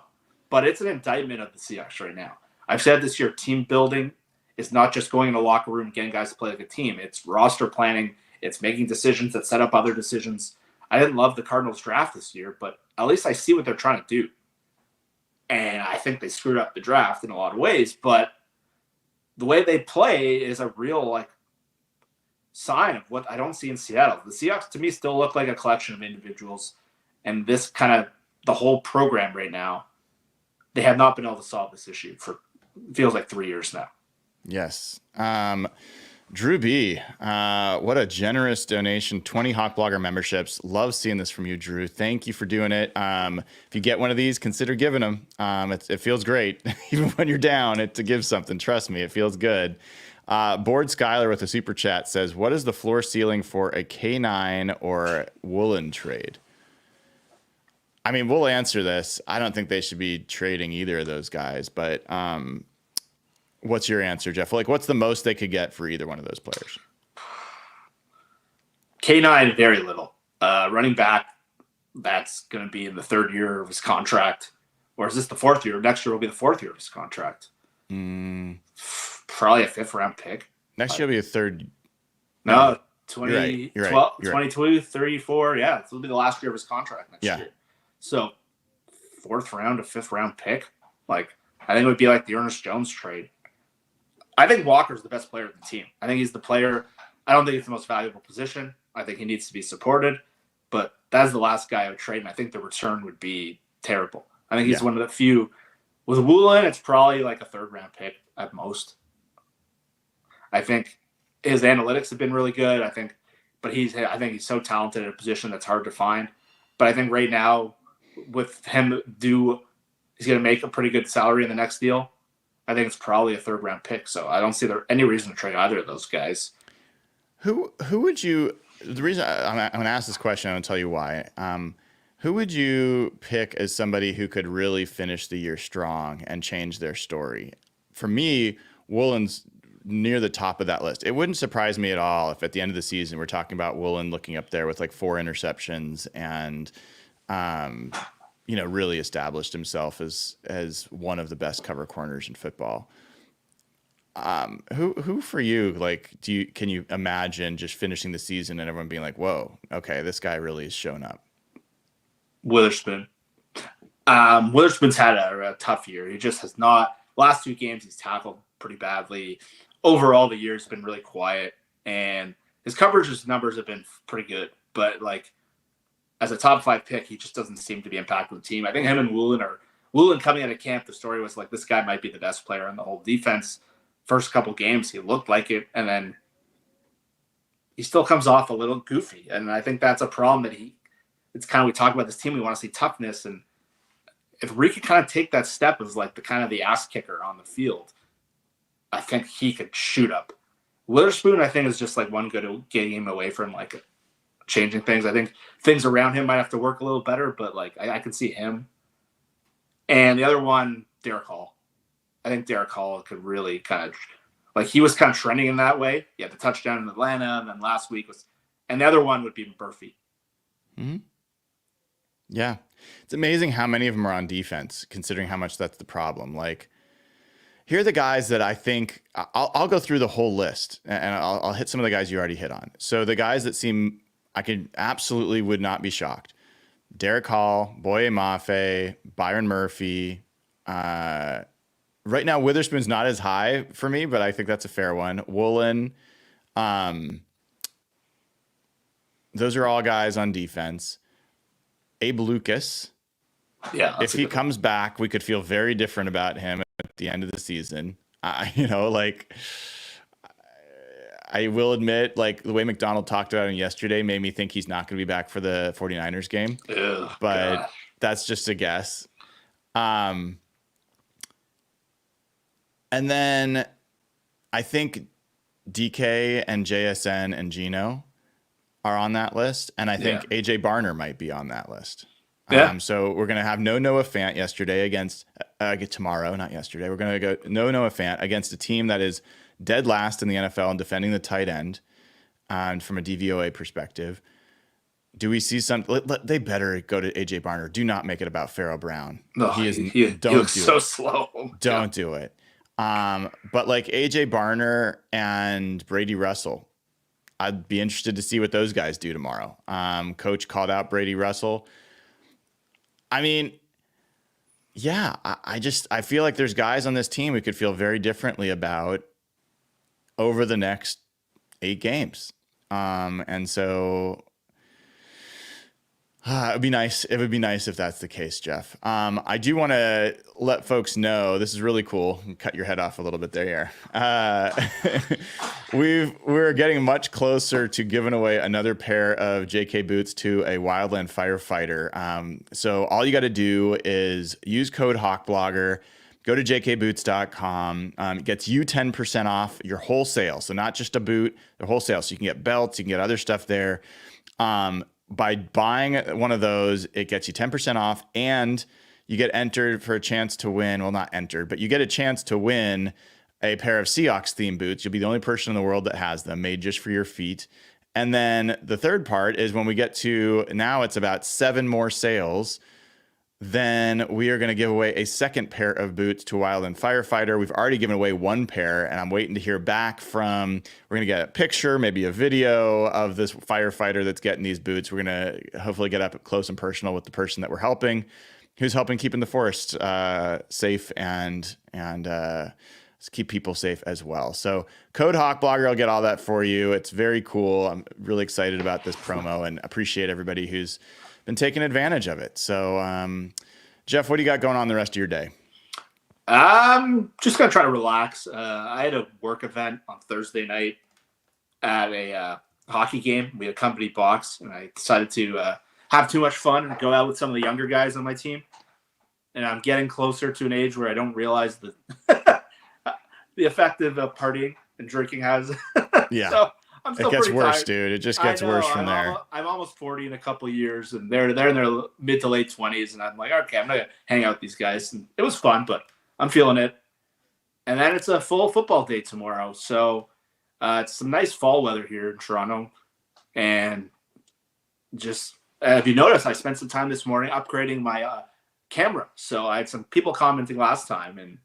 But it's an indictment of the Seahawks right now. I've said this year, team building is not just going in a locker room and getting guys to play like a team. It's roster planning. It's making decisions that set up other decisions. I didn't love the Cardinals draft this year, but at least I see what they're trying to do. And I think they screwed up the draft in a lot of ways, but the way they play is a real, like, sign of what I don't see in Seattle. The Seahawks, to me, still look like a collection of individuals, and this kind of the whole program right now, they have not been able to solve this issue for, feels like 3 years now. Yes. Drew B, what a generous donation. 20 Hawk Blogger memberships. Love seeing this from you, Drew. Thank you for doing it. If you get one of these, consider giving them. It feels great. Even when you're down, to give something. Trust me, it feels good. Board Skyler with a super chat says, what is the floor ceiling for a K9 or Woolen trade? I mean, we'll answer this. I don't think they should be trading either of those guys, but what's your answer, Jeff? Like, what's the most they could get for either one of those players? K9, very little. Running back, that's going to be in the third year of his contract. Or is this the fourth year? Next year will be the fourth year of his contract. Probably a fifth-round pick. Next year will be a third. No, You're 22, 34. Yeah, this will be the last year of his contract next year. So, fourth round, a fifth-round pick. Like, I think it would be like the Ernest Jones trade. I think Walker's the best player of the team. I think he's the player. I don't think it's the most valuable position. I think he needs to be supported. But that's the last guy I would trade, and I think the return would be terrible. I think he's one of the few. With Woolen, it's probably like a third-round pick at most. I think his analytics have been really good. I think he's so talented at a position that's hard to find. But I think right now, with him he's going to make a pretty good salary in the next deal. I think it's probably a third-round pick. So I don't see there any reason to trade either of those guys. Who would you? The reason I'm going to ask this question, I'm going to tell you why. Who would you pick as somebody who could really finish the year strong and change their story? For me, Woolen's near the top of that list. It wouldn't surprise me at all if at the end of the season we're talking about Woolen looking up there with like 4 interceptions and really established himself as one of the best cover corners in football. Who for you, like, can you imagine just finishing the season and everyone being like, whoa, okay, this guy really has shown up? Witherspoon. Witherspoon's had a tough year. He just has not. Last 2 games, he's tackled pretty badly. Overall, the year's been really quiet, and his coverage numbers have been pretty good. But, like, as a top 5 pick, he just doesn't seem to be impacting the team. I think him and Woolen coming out of camp, the story was like, this guy might be the best player on the whole defense. First couple games, he looked like it, and then he still comes off a little goofy. And I think that's a problem that it's kind of, we talk about this team, we want to see toughness. And if Reed could kind of take that step as like the ass kicker on the field, I think he could shoot up. Witherspoon, I think, is just like one good at getting him away from like changing things. I think things around him might have to work a little better, but like I can see him. And the other one, Derek Hall. I think Derek Hall could really kind of, like, he was kind of trending in that way. He had the touchdown in Atlanta, and then last week and the other one would be Murphy. Mm-hmm. Yeah. It's amazing how many of them are on defense, considering how much that's the problem. Like, here are the guys that I think I'll go through the whole list, and I'll hit some of the guys you already hit on. So the guys that seem I could absolutely would not be shocked: Derek Hall, Boye Mafe, Byron Murphy. Right now, Witherspoon's not as high for me, but I think that's a fair one. Woolen. Those are all guys on defense. Abe Lucas. Yeah, If he comes back, we could feel very different about him at the end of the season. Like, I will admit, like, the way McDonald talked about him yesterday made me think he's not going to be back for the 49ers game. Ugh, but gosh. That's just a guess. And then I think DK and JSN and Gino are on that list. And I think AJ Barner might be on that list. Yeah. So we're going to have no Noah Fant yesterday against tomorrow, not yesterday. We're going to go no Noah Fant against a team that is dead last in the NFL in defending the tight end. And from a DVOA perspective, do we see some? They better go to AJ Barner. Do not make it about Pharaoh Brown. No, he looks so slow. Don't do it. But like AJ Barner and Brady Russell, I'd be interested to see what those guys do tomorrow. Coach called out Brady Russell. I mean, yeah, I feel like there's guys on this team we could feel very differently about over the next 8 games. And so it would be nice. It would be nice if that's the case, Jeff. I do want to let folks know, this is really cool. Cut your head off a little bit there. We're getting much closer to giving away another pair of JK boots to a wildland firefighter. So all you got to do is use code HawkBlogger. Go to jkboots.com. It gets you 10% off your wholesale. So not just a boot, the wholesale. So you can get belts, you can get other stuff there. By buying one of those, it gets you 10% off, and you get entered for a chance to win. Well, not entered, but you get a chance to win a pair of Seahawks themed boots. You'll be the only person in the world that has them, made just for your feet. And then the third part is when we get to now, it's about 7 more sales. Then we are going to give away a second pair of boots to Wildland Firefighter. We've already given away 1 pair, and I'm waiting to hear back from, we're going to get a picture, maybe a video of this firefighter that's getting these boots. We're going to hopefully get up close and personal with the person that we're helping, who's helping keeping the forest safe and keep people safe as well. So code HawkBlogger, I'll get all that for you. It's very cool. I'm really excited about this promo and appreciate everybody who's been taking advantage of it. So, Jeff, what do you got going on the rest of your day? I'm just going to try to relax. I had a work event on Thursday night at a hockey game. We had a company box, and I decided to have too much fun and go out with some of the younger guys on my team. And I'm getting closer to an age where I don't realize the effect of partying and drinking has. Yeah. So I'm still it gets pretty worse, tired. dude. It just gets worse from there. I'm almost 40 in a couple of years, and they're in their mid to late 20s, and I'm like, okay, I'm gonna hang out with these guys. And it was fun, but I'm feeling it. And then it's a full football day tomorrow, so it's some nice fall weather here in Toronto. And just if you notice, I spent some time this morning upgrading my camera. So I had some people commenting last time, and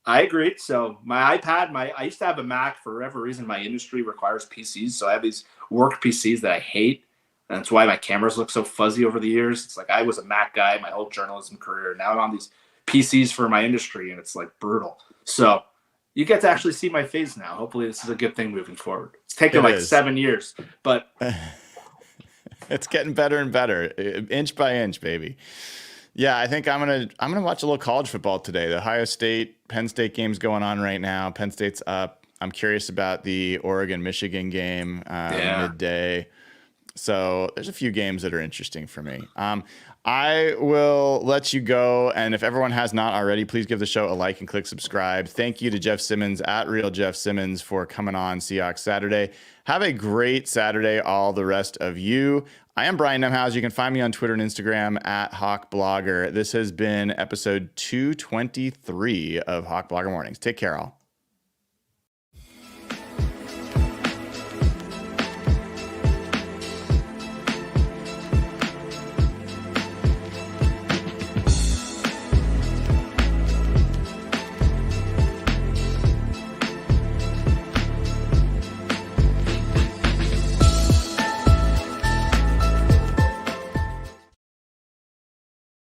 I agreed. So my iPad, I used to have a Mac for whatever reason. My industry requires PCs, so I have these work PCs that I hate, and that's why my cameras look so fuzzy over the years. It's like I was a Mac guy my whole journalism career. Now I'm on these PCs for my industry, and it's like brutal. So you get to actually see my face now. Hopefully, this is a good thing moving forward. It's taken like 7 years, but it's getting better and better, inch by inch, baby. Yeah, I think I'm gonna watch a little college football today. The Ohio State Penn State game's going on right now. Penn State's up. I'm curious about the Oregon Michigan game midday. So there's a few games that are interesting for me. I will let you go, and if everyone has not already, please give the show a like and click subscribe. Thank you to Jeff Simmons at Real Jeff Simmons for coming on Seahawks Saturday. Have a great Saturday, all the rest of you. I am Brian Nemhauser. You can find me on Twitter and Instagram at HawkBlogger. This has been episode 223 of Hawk Blogger Mornings. Take care, all.